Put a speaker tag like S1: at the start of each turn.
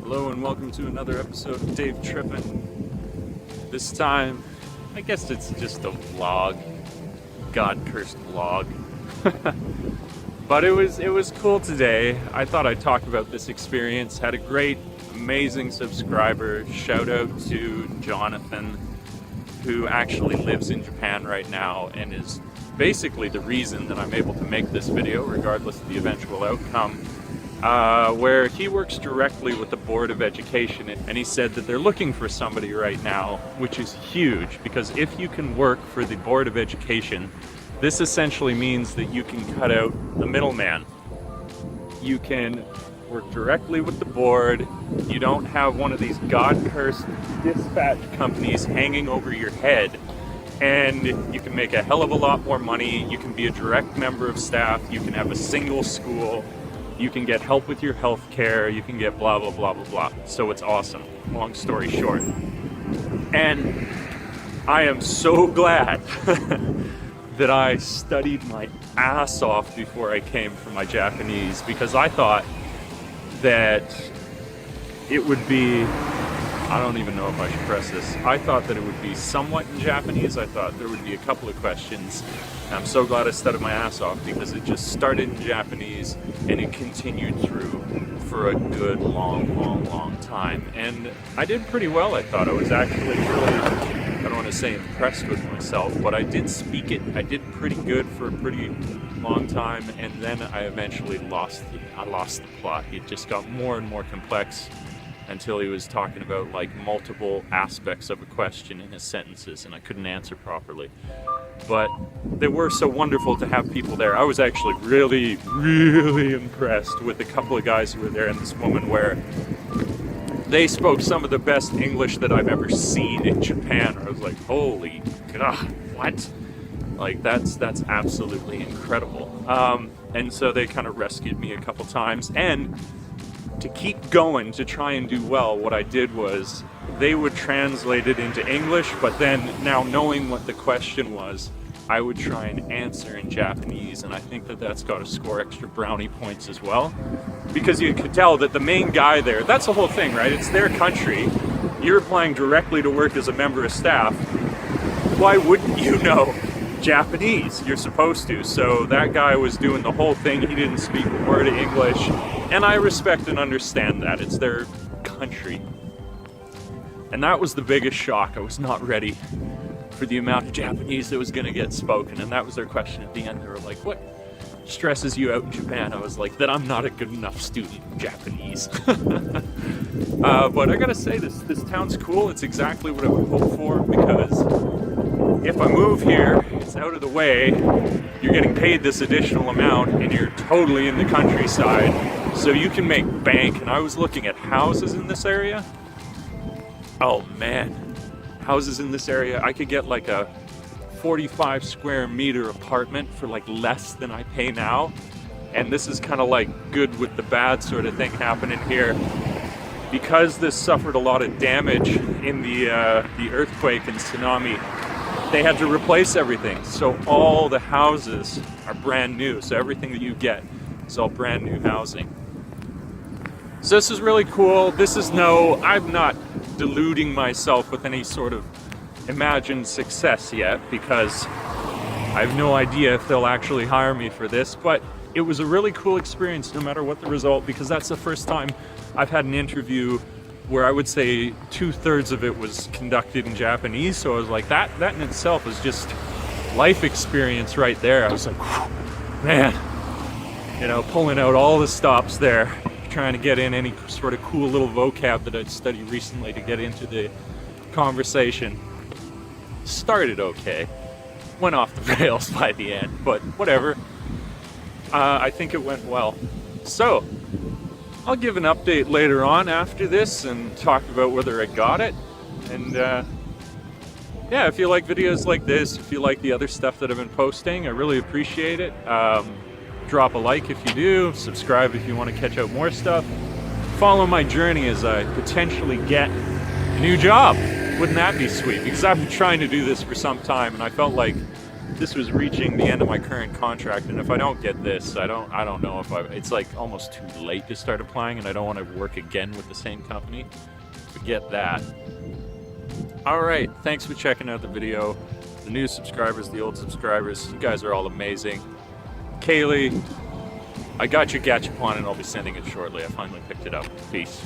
S1: Hello and welcome to another episode of Dave Trippin'. This time, I guess it's just a vlog, God-cursed vlog. But it was cool today. I thought I'd talk about this experience. Had a great, amazing subscriber. Shout out to Jonathan, who actually lives in Japan right now and is basically the reason that I'm able to make this video, regardless of the eventual outcome. Where he works directly with the Board of Education, and he said that they're looking for somebody right now, which is huge, because if you can work for the Board of Education, this essentially means that you can cut out the middleman. You can work directly with the board. You don't have one of these God-cursed dispatch companies hanging over your head, and you can make a hell of a lot more money. You can be a direct member of staff. You can have a single school. You can get help with your health care, you can get blah, blah, blah, blah, blah. So it's awesome, long story short. And I am so glad that I studied my ass off before I came for my Japanese, because I thought that it would be, I don't even know if I should press this. I thought that it would be somewhat in Japanese. I thought there would be a couple of questions. And I'm so glad I studied my ass off, because it just started in Japanese and it continued through for a good long time. And I did pretty well, I thought. I was actually really, I don't want to say impressed with myself, but I did speak it. I did pretty good for a pretty long time, and then I eventually lost the plot. It just got more and more complex until he was talking about like multiple aspects of a question in his sentences, and I couldn't answer properly. But they were so wonderful to have people there. I was actually really impressed with a couple of guys who were there and this woman, where they spoke some of the best English that I've ever seen in Japan. I was like, holy God, what? Like, that's absolutely incredible. And so they kind of rescued me a couple times. And to keep going, to try and do well, what I did was they would translate it into English, but then now knowing what the question was, I would try and answer in Japanese, and I think that that's got to score extra brownie points as well, because you could tell that the main guy there, that's the whole thing, right? It's their country. You're applying directly to work as a member of staff. Why wouldn't you know Japanese? You're supposed to. So that guy was doing the whole thing. He didn't speak a word of English, and I respect and understand that. It's their country. And that was the biggest shock. I was not ready for the amount of Japanese that was going to get spoken. And that was their question at the end. They were like, what stresses you out in Japan? I was like, that I'm not a good enough student of Japanese. But I gotta say, this town's cool. It's exactly what I would hope for, because if I move here, it's out of the way, you're getting paid this additional amount, and you're totally in the countryside, so you can make bank. And I was looking at houses in this area. Oh man, houses in this area, I could get like a 45 square meter apartment for like less than I pay now. And this is kind of like good with the bad sort of thing happening here. Because this suffered a lot of damage in the earthquake and tsunami, they had to replace everything. So all the houses are brand new. So everything that you get is all brand new housing. So this is really cool. I'm not deluding myself with any sort of imagined success yet, because I have no idea if they'll actually hire me for this, but it was a really cool experience no matter what the result, because that's the first time I've had an interview where I would say 2/3 of it was conducted in Japanese. So I was like, that in itself is just life experience right there. I was like, man, pulling out all the stops there, trying to get in any sort of cool little vocab that I'd studied recently to get into the conversation. Started okay, went off the rails by the end, but whatever. I think it went well. So I'll give an update later on after this and talk about whether I got it. And yeah, if you like videos like this, if you like the other stuff that I've been posting, I really appreciate it. Drop a like if you do, subscribe if you want to catch out more stuff. Follow my journey as I potentially get a new job. Wouldn't that be sweet? Because I've been trying to do this for some time, and I felt like this was reaching the end of my current contract, and if I don't get this, I don't know if it's like almost too late to start applying, and I don't want to work again with the same company. Forget that. All right, thanks for checking out the video. The new subscribers, the old subscribers, you guys are all amazing. Kaylee, I got your gachapon and I'll be sending it shortly. I finally picked it up. Peace.